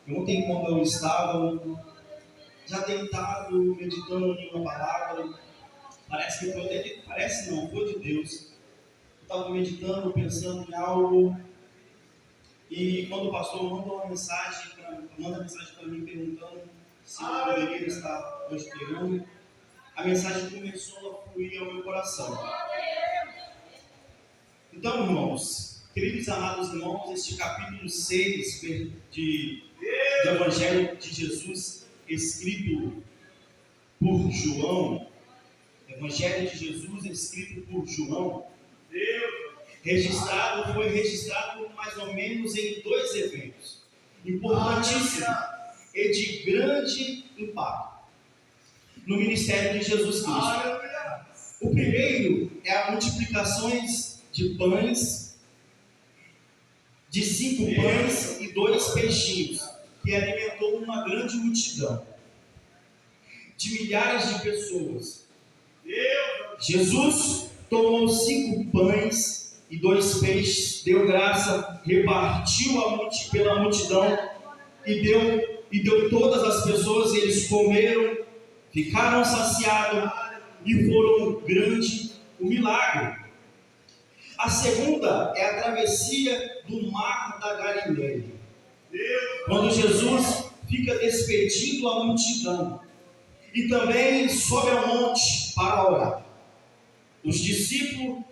Ontem, quando eu estava já deitado, meditando em uma palavra, parece que foi, parece não, foi de Deus. Eu estava meditando, pensando em algo, e quando o pastor manda mensagem para mim perguntando se eu poderia estar hoje pregando, a mensagem começou a fluir ao meu coração. Então, irmãos, queridos amados irmãos, este capítulo 6 do Evangelho de Jesus, escrito por João, Evangelho de Jesus, escrito por João, foi registrado mais ou menos em dois eventos importantíssimos e de grande impacto no ministério de Jesus Cristo. O primeiro é a multiplicações de pães, de 5 pães e 2 peixinhos, que alimentou uma grande multidão de milhares de pessoas. Jesus tomou 5 pães e 2 peixes, deu graça, repartiu pela multidão e deu todas as pessoas, e eles comeram, ficaram saciados e foram um grande milagre. A segunda é a travessia do mar da Galileia, quando Jesus fica despedindo a multidão e também sobe ao monte para orar. Os discípulos,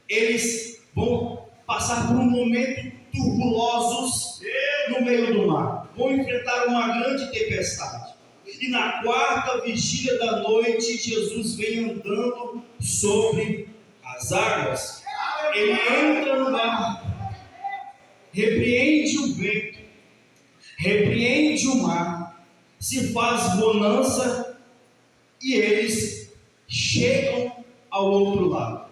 eles vão passar por um momento turbulosos no meio do mar, vão enfrentar uma grande tempestade, e na 4ª vigília da noite, Jesus vem andando sobre as águas. Ele entra no mar, repreende o vento, repreende o mar, se faz bonança e eles chegam ao outro lado.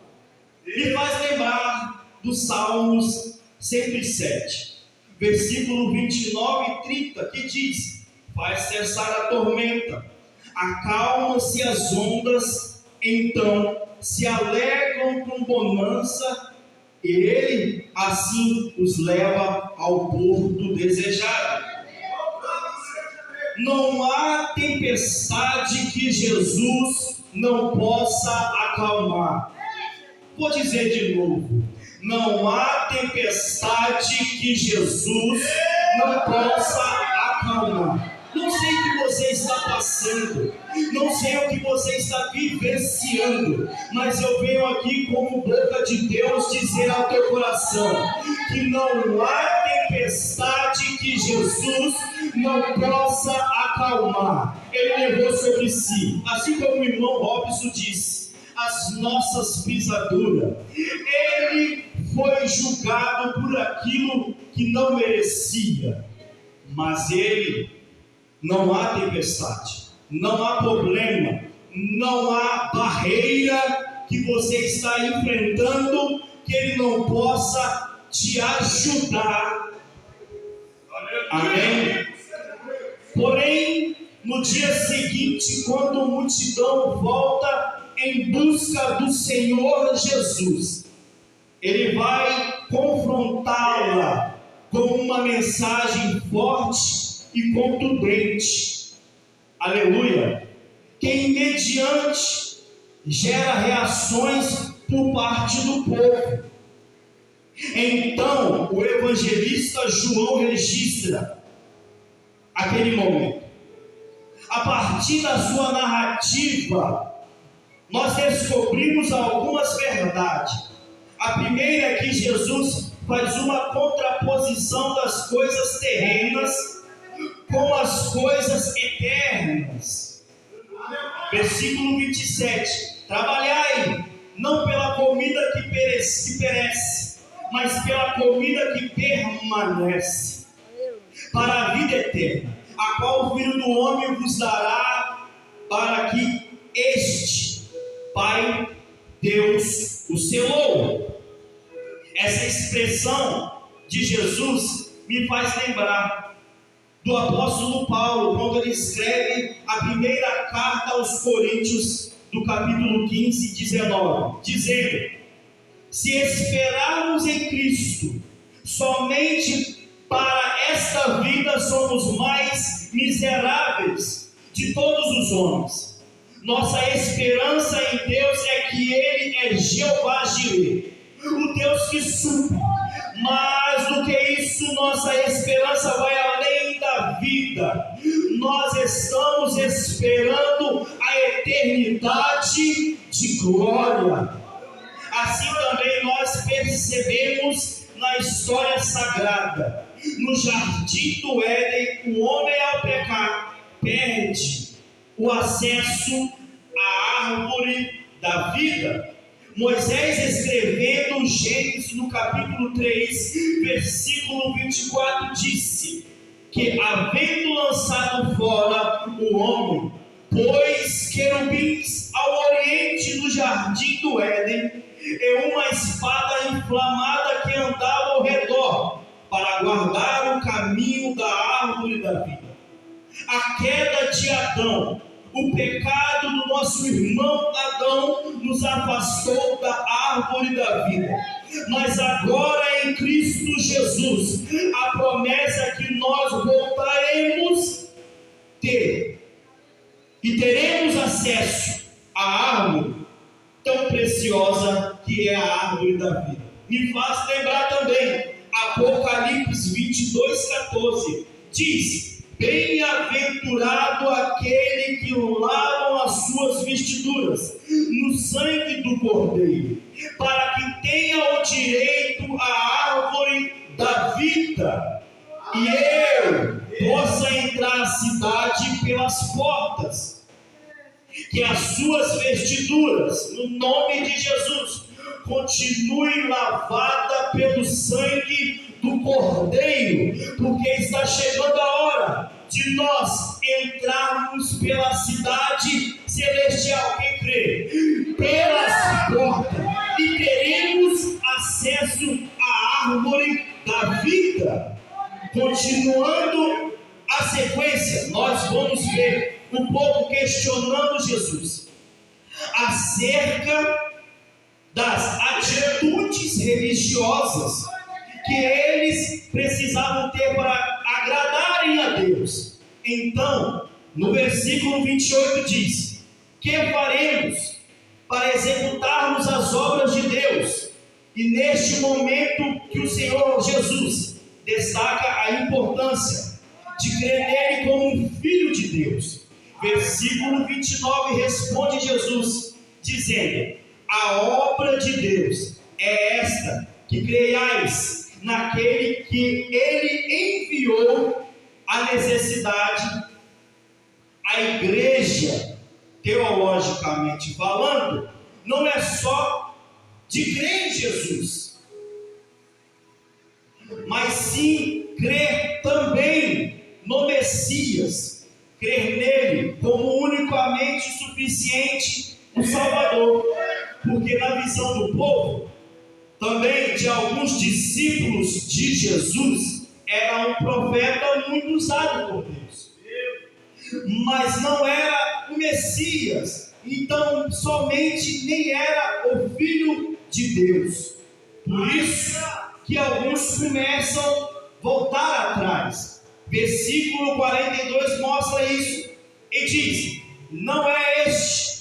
E faz lembrar dos Salmos 107, versículo 29 e 30, que diz: faz cessar a tormenta, acalma-se as ondas, então se alegram com bonança, e ele assim os leva ao porto desejado. Não há tempestade que Jesus não possa acalmar. Vou dizer de novo: não há tempestade que Jesus não possa acalmar. Não sei o que você está passando, não sei o que você está vivenciando, mas eu venho aqui como boca de Deus dizer ao teu coração que não há tempestade que Jesus não possa acalmar. Ele levou sobre si, assim como o irmão Robson disse, as nossas pisaduras. Ele foi julgado por aquilo que não merecia, mas ele, não há tempestade, não há problema, não há barreira que você está enfrentando que ele não possa te ajudar. Amém? Porém, no dia seguinte, quando a multidão volta em busca do Senhor Jesus, ele vai confrontá-la com uma mensagem forte e contundente. Aleluia! Que imediante gera reações por parte do povo. Então o evangelista João registra aquele momento. A partir da sua narrativa, nós descobrimos algumas verdades. A primeira é que Jesus faz uma contraposição das coisas terrenas com as coisas eternas. Versículo 27: trabalhai não pela comida que perece, mas pela comida que permanece, para a vida eterna, a qual o Filho do Homem vos dará, para que este Pai Deus o selou. Essa expressão de Jesus me faz lembrar do apóstolo Paulo, quando ele escreve a primeira carta aos Coríntios, do capítulo 15, 19, dizendo: se esperarmos em Cristo somente para esta nesta vida somos mais miseráveis de todos os homens. Nossa esperança em Deus é que Ele é Jeová Jireh, o Deus que supre. Mais do que isso, nossa esperança vai além da vida. Nós estamos esperando a eternidade de glória. Assim também nós percebemos na história sagrada. No jardim do Éden, o homem, ao pecar, perde o acesso à árvore da vida. Moisés, escrevendo Gênesis no capítulo 3, versículo 24, disse que, havendo lançado fora o homem, pôs querubins ao oriente do jardim do Éden, e uma espada inflamada que andava ao redor, para guardar o caminho da árvore da vida. A queda de Adão, o pecado do nosso irmão Adão, nos afastou da árvore da vida. Mas agora, em Cristo Jesus, a promessa é que nós voltaremos ter e teremos acesso à árvore tão preciosa que é a árvore da vida. Me faz lembrar também Apocalipse 22:14, diz: bem-aventurado aquele que lavam as suas vestiduras no sangue do Cordeiro, para que tenha o direito à árvore da vida, e eu possa entrar na cidade pelas portas. Que as suas vestiduras, no nome de Jesus, continuem lavadas pelo sangue do Cordeiro, porque está chegando a hora de nós entrarmos pela cidade celestial, quem crê, pelas portas, e teremos acesso à árvore da vida. Continuando a sequência, nós vamos ver o povo questionando Jesus acerca das atitudes religiosas que eles precisavam ter para agradarem a Deus. Então, no versículo 28 diz: que faremos para executarmos as obras de Deus? E neste momento que o Senhor Jesus destaca a importância de crer nele como um filho de Deus. Versículo 29 responde Jesus, dizendo: a obra de Deus é esta, que creiais naquele que ele enviou. A necessidade, a igreja, teologicamente falando, não é só de crer em Jesus, mas sim crer também no Messias, crer nele como unicamente suficiente o Salvador. Porque na visão do povo, também de alguns discípulos de Jesus, era um profeta muito usado por Deus, mas não era o Messias, então somente nem era o Filho de Deus. Por isso que alguns começam a voltar atrás. Versículo 42 mostra isso e diz: não é este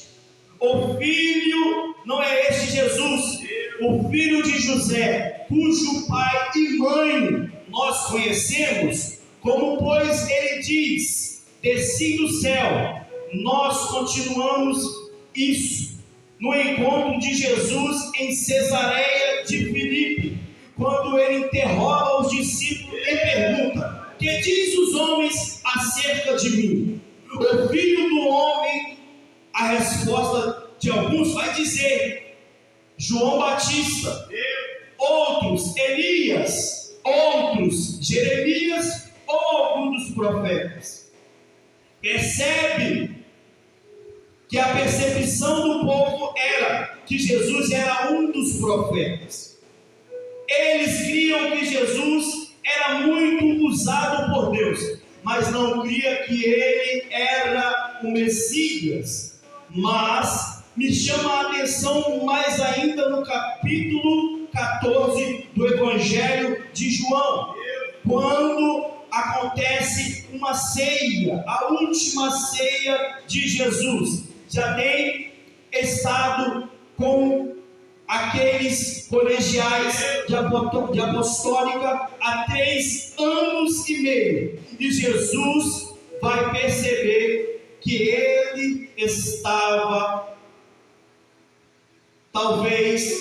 o Filho, não é este Jesus, o filho de José, cujo pai e mãe nós conhecemos? Como, pois, ele diz: desci do céu. Nós continuamos isso no encontro de Jesus em Cesareia de Filipe, quando ele interroga os discípulos e pergunta: que diz os homens acerca de mim? O filho do homem, a resposta de alguns vai dizer: João Batista, outros Elias, outros Jeremias, ou algum dos profetas. Percebe que a percepção do povo era que Jesus era um dos profetas. Eles criam que Jesus era muito usado por Deus, mas não cria que ele era o Messias. Mas me chama a atenção mais ainda no capítulo 14 do Evangelho de João, quando acontece uma ceia, a última ceia de Jesus. Já tem estado com aqueles colegiais de apostólica há 3 anos e meio. E Jesus vai perceber que ele estava, talvez,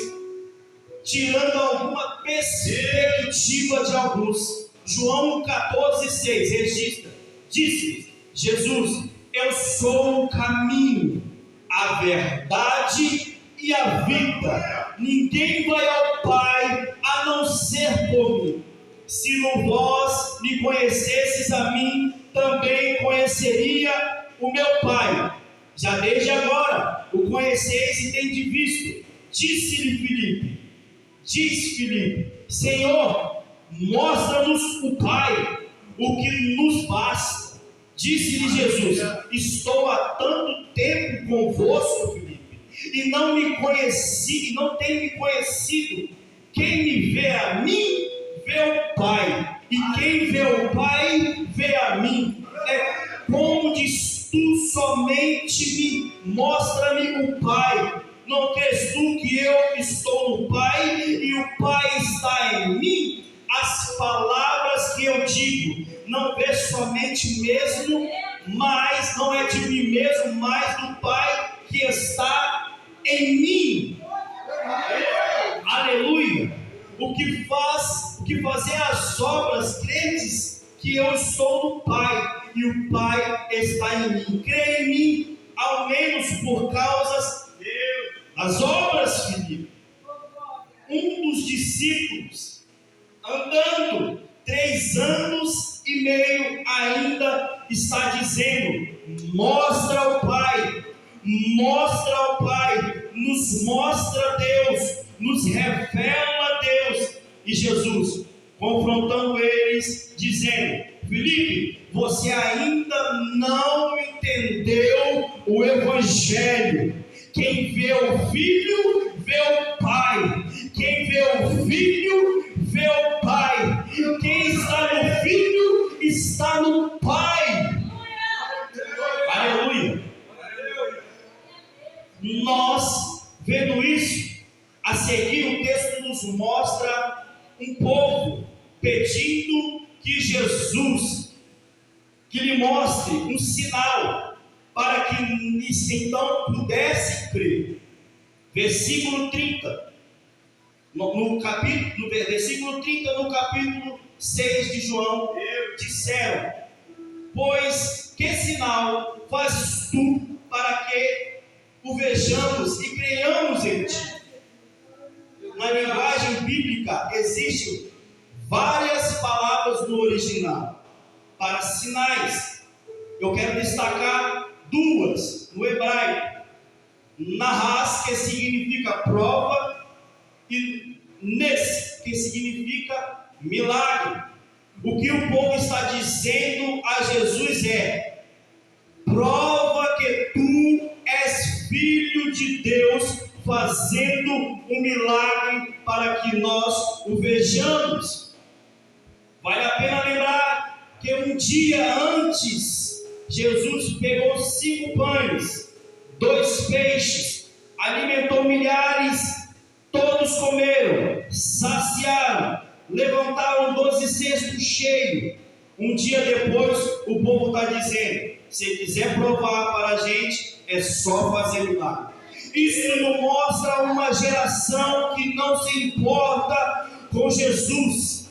tirando alguma perspectiva de alguns. João 14,6 registra: disse Jesus: eu sou o caminho, a verdade e a vida. Ninguém vai ao Pai a não ser por mim. Se vós me conhecesses a mim, também conheceria o meu Pai. Já desde agora o conheceis e tendes visto. Disse-lhe Filipe, diz Filipe: Senhor, mostra-nos o Pai, o que nos basta. Disse-lhe Jesus: estou há tanto tempo convosco, Filipe, e não tem me conhecido. Quem me vê a mim, vê o Pai, e quem vê o Pai, vê a mim. É como diz tu, somente me mostra-me o Pai. Não crês tu que eu estou no Pai e o Pai está em mim? As palavras que eu digo, não é somente mesmo, mas não é de mim mesmo, mas do Pai que está em mim. Aleluia! O que fazer as obras, crentes que eu estou no Pai e o Pai está em mim. Crê em mim, ao menos por causa das obras, Filipe. Um dos discípulos, andando 3 anos e meio, ainda está dizendo: mostra o Pai, mostra o Pai, nos mostra Deus, nos revela Deus. E Jesus, confrontando eles, dizendo: Filipe, você ainda não entendeu o Evangelho. Quem vê o Filho, vê o Pai. Quem vê o Filho, vê o Pai. Quem está no Filho, está no Pai. Aleluia. Nós, vendo isso, a seguir o texto nos mostra um povo pedindo que Jesus, que lhe mostre um sinal, para que então pudesse crer. Versículo 30, versículo 30, no capítulo 6 de João, disseram: pois que sinal fazes tu para que o vejamos e creiamos em ti? Na linguagem bíblica existem várias palavras no original para sinais. Eu quero destacar 2 no hebraico: nahas, que significa prova, e nes, que significa milagre. O que o povo está dizendo a Jesus é: prova que tu és filho de Deus, fazendo um milagre para que nós o vejamos. Vale a pena lembrar que um dia antes, Jesus pegou 5 pães, 2 peixes, alimentou milhares, todos comeram, saciaram, levantaram 12 cestos cheios. Um dia depois, o povo está dizendo: se quiser provar para a gente, é só fazer milagre. Isso nos mostra uma geração que não se importa com Jesus,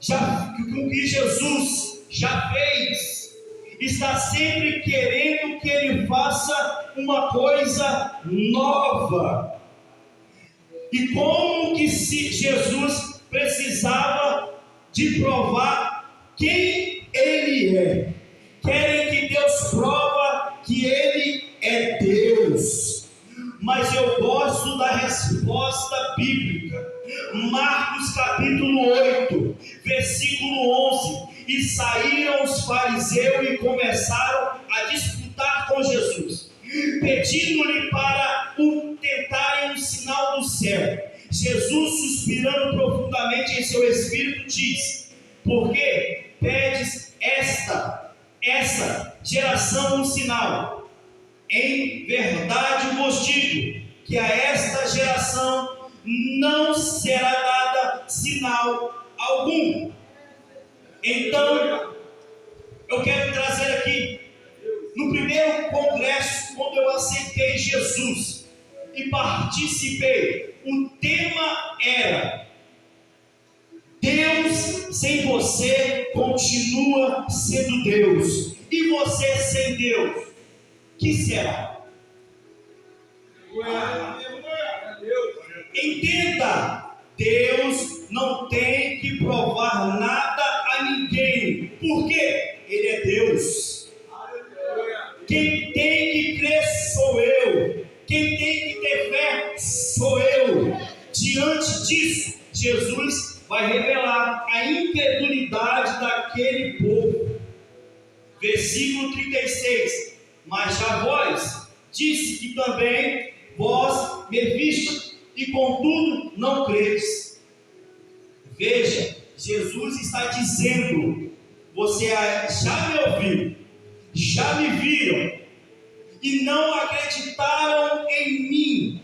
com o que Jesus já fez. Está sempre querendo que ele faça uma coisa nova. E como que se Jesus precisava de provar quem ele é? Querem que Deus prova que ele é Deus. Mas eu gosto da resposta bíblica. Marcos capítulo 8, versículo 11. E saíram os fariseus e começaram a disputar com Jesus, pedindo-lhe para o tentarem um sinal do céu. Jesus, suspirando profundamente em seu espírito, diz: porque pede geração um sinal. Em verdade vos digo que a esta geração não será dada sinal algum. Então, eu quero trazer aqui, no primeiro congresso, quando eu aceitei Jesus e participei, o tema era: Deus sem você continua sendo Deus, e você sem Deus, que será? Entenda, Deus não tem que provar nada a ninguém, porque Ele é Deus. Quem tem que crer sou eu, quem tem que ter fé sou eu. Diante disso, Jesus vai revelar a incredulidade daquele povo. Versículo 36: mas já vós disse que também vós me viste, e contudo não credes. Veja, Jesus está dizendo: você já me ouviu, já me viram, e não acreditaram em mim.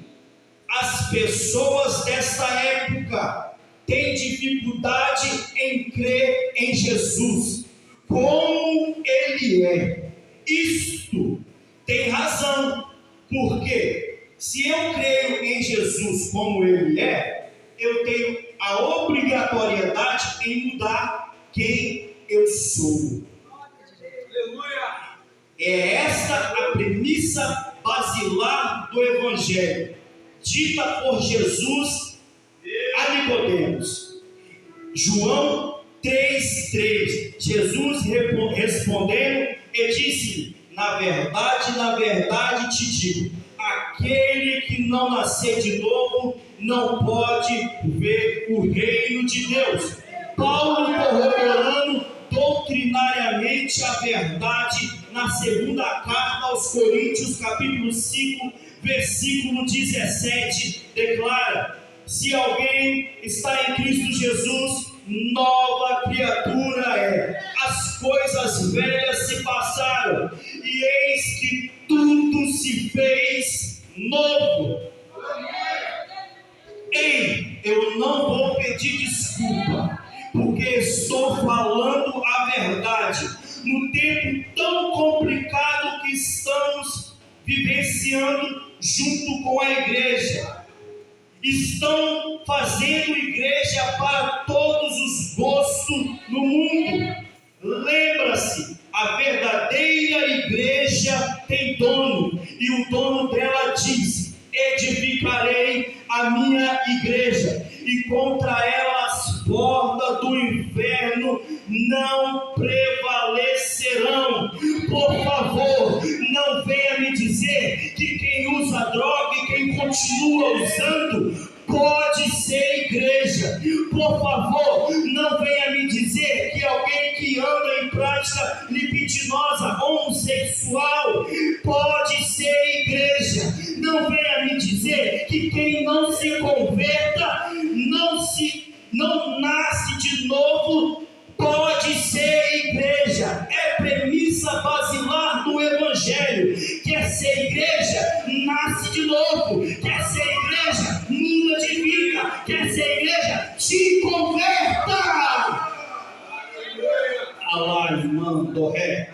As pessoas desta época têm dificuldade em crer em Jesus como Ele é. Isto tem razão, porque se eu creio em Jesus como Ele é, eu tenho a obrigatoriedade em mudar quem eu sou. É esta a premissa basilar do Evangelho, dita por Jesus a Nicodemos. João 3,3. Jesus respondendo e disse: na verdade te digo, aquele que não nascer de novo não pode ver o reino de Deus. Paulo corroborando doutrinariamente a verdade na segunda carta aos Coríntios, capítulo 5, versículo 17, declara: se alguém está em Cristo Jesus, nova criatura é. As coisas velhas se passaram, e eis que tudo se fez novo. Ei, eu não vou pedir desculpa, porque estou falando a verdade. No tempo tão complicado que estamos vivenciando junto com a igreja, estão fazendo igreja para todos os gostos no mundo. Lembra-se, a verdadeira igreja tem dono, e o dono dela diz: edificarei a minha igreja, e contra ela as portas do inferno não prevalecerão. Por favor, não venha me dizer que quem usa droga e quem continua usando pode ser igreja. Por favor, não venha me dizer que alguém que anda em prática libidinosa, homossexual, pode ser igreja. Não venha me dizer que quem não se converta, não nasce de novo, pode ser igreja. É premissa basilar do Evangelho. Quer ser igreja? Nasce de novo. Quer ser igreja? Muda de vida. Quer ser igreja? Te converta. Alá, mando ré.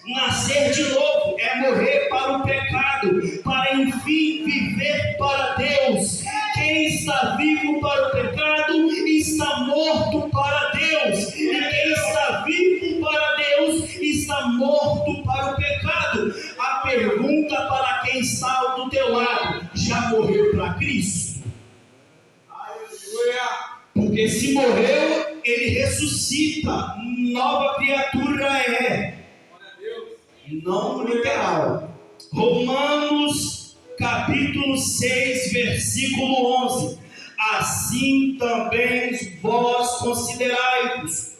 Nascer de novo é morrer para o pecado, para enfim viver para Deus. Quem está vivo para o pecado está morto para Deus, e quem está vivo para Deus está morto para o pecado. A pergunta para quem está do teu lado: já morreu para Cristo? Porque se morreu, ele ressuscita, nova criatura é. Não literal. Romanos capítulo 6, versículo 11. Assim também vós considerai-vos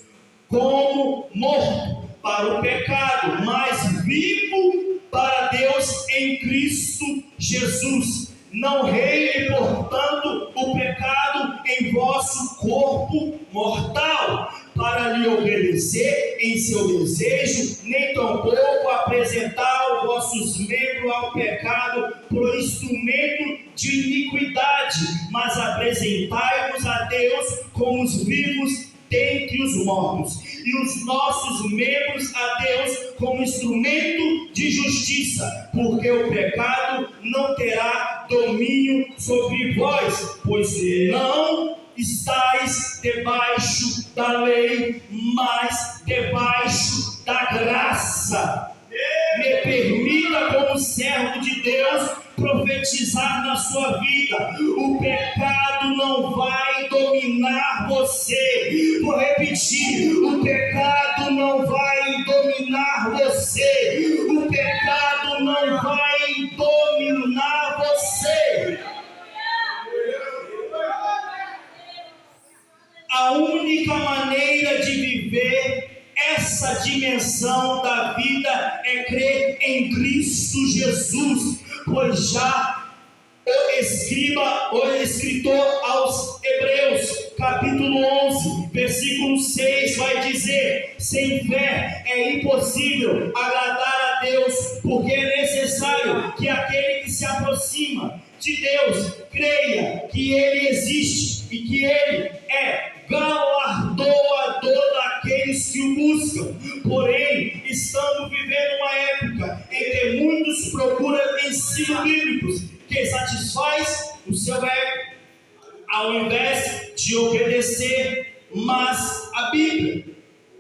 como morto para o pecado, mas vivo para Deus em Cristo Jesus. Não reine, portanto, o pecado em vosso corpo mortal, para lhe obedecer em seu desejo, nem tampouco apresentar os vossos membros ao pecado por instrumento de iniquidade, mas apresentai-vos a Deus como os vivos dentre os mortos, e os nossos membros a Deus como instrumento de justiça, porque o pecado não terá domínio sobre vós, pois não estáis debaixo da lei, mas debaixo da graça. Me permita, como servo de Deus, profetizar na sua vida: o pecado não vai dominar você. Vou repetir: o pecado não vai dominar você. O pecado não vai dominar você. A única maneira de viver essa dimensão da vida é crer em Cristo Jesus, pois já o escritor aos Hebreus, capítulo 11, versículo 6, vai dizer: sem fé é impossível agradar a Deus, porque é necessário que aquele que se aproxima de Deus creia que Ele existe e que Ele é galardoador daqueles que o buscam. Porém, estamos vivendo uma época em que muitos procuram ensinos bíblicos que satisfaz o seu ego, ao invés de obedecer mais a Bíblia.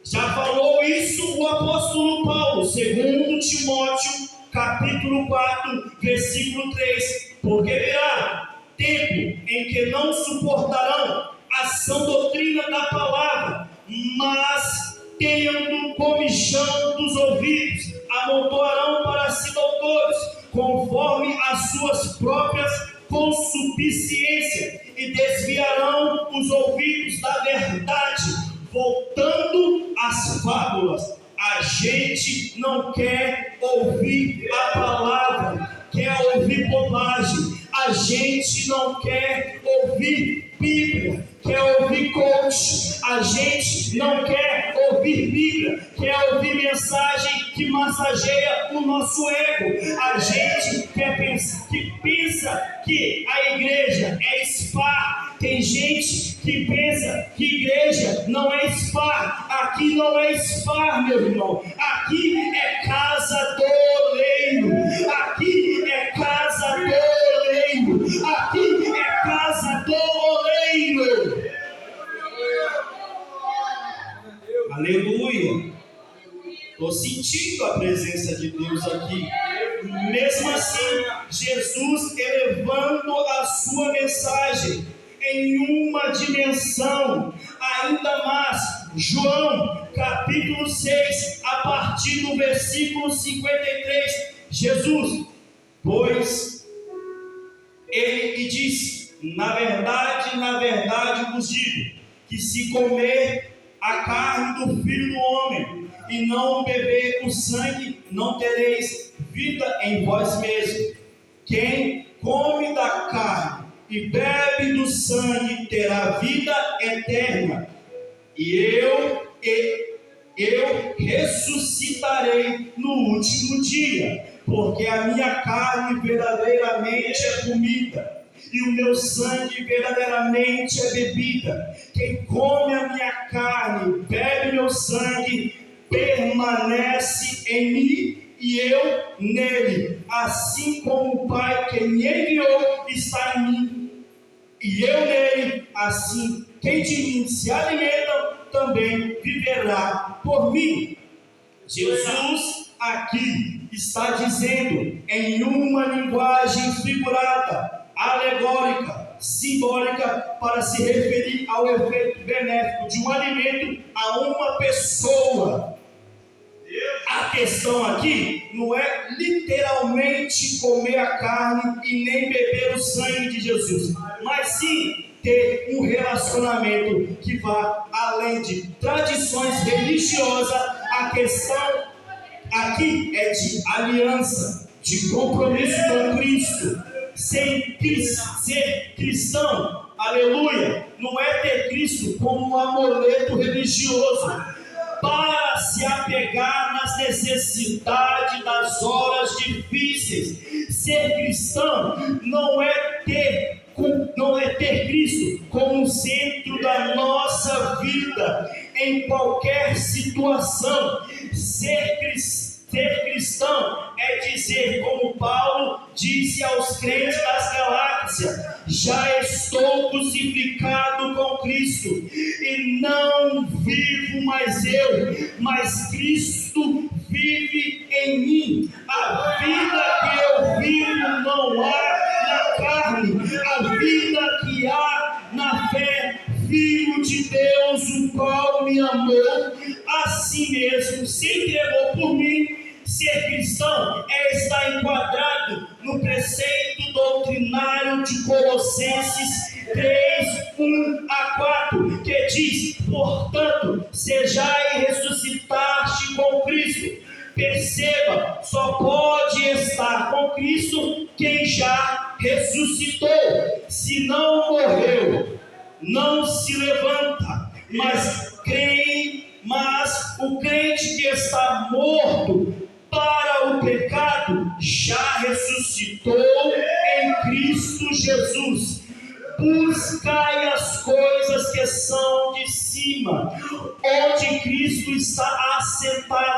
Já falou isso o apóstolo Paulo, segundo Timóteo, capítulo 4, versículo 3, porque virá tempo em que não suportarão a sã doutrina da palavra, mas, tendo comichão dos ouvidos, amontoarão para si doutores, conforme as suas próprias concupiscências, e desviarão os ouvidos da verdade, voltando às fábulas. A gente não quer ouvir a palavra, quer ouvir bobagem. A gente não quer ouvir Bíblia, quer ouvir coach. A gente não quer ouvir Bíblia, quer ouvir mensagem que massageia o nosso ego. A gente pensa que a igreja é spa. Tem gente que pensa que igreja não é spa. Aqui não é spa, meu irmão. Aqui é casa do oleiro. Aqui é casa do oleiro. Aqui é casa do oleiro. Aleluia. Estou sentindo a presença de Deus aqui. Mesmo assim, Jesus elevando a sua mensagem em uma dimensão ainda mais. João, capítulo 6, a partir do versículo 53. Jesus, pois, ele lhe disse: na verdade vos digo, que se comer a carne do Filho do Homem e não beber o sangue, não tereis vida em vós mesmos. Quem come da carne e bebe do sangue terá vida eterna, e eu ressuscitarei no último dia, porque a minha carne verdadeiramente é comida, e o meu sangue verdadeiramente é bebida. Quem come a minha carne, bebe meu sangue, permanece em mim e eu nele, assim como o Pai que me enviou está em mim, e eu nele, assim quem de mim se alimenta também viverá por mim. Jesus aqui está dizendo em uma linguagem figurada, alegórica, simbólica, para se referir ao efeito benéfico de um alimento a uma pessoa. A questão aqui não é literalmente comer a carne e nem beber o sangue de Jesus, mas sim ter um relacionamento que vá além de tradições religiosas. A questão aqui é de aliança, de compromisso com Cristo. Ser cristão, aleluia, não é ter Cristo como um amuleto religioso. Para se apegar nas necessidades das horas difíceis. Ser cristão não é ter Cristo como centro da nossa vida em qualquer situação. Ser cristão é dizer, como Paulo disse aos crentes das Galáxias: já estou crucificado com Cristo, e não vivo mais eu, mas Cristo vive em mim. A vida que eu vivo não há na carne, a vida que há na fé. Filho de Deus, o qual me amou a si mesmo, se entregou por mim. Ser cristão é estar enquadrado no preceito doutrinário de Colossenses 3, 1 a 4, que diz: portanto, sejai ressuscitaste com Cristo. Perceba, só pode estar com Cristo quem já ressuscitou. Se não morreu, não se levanta, mas o crente que está morto para o pecado já ressuscitou em Cristo Jesus. Buscai as coisas que são de cima, onde Cristo está assentado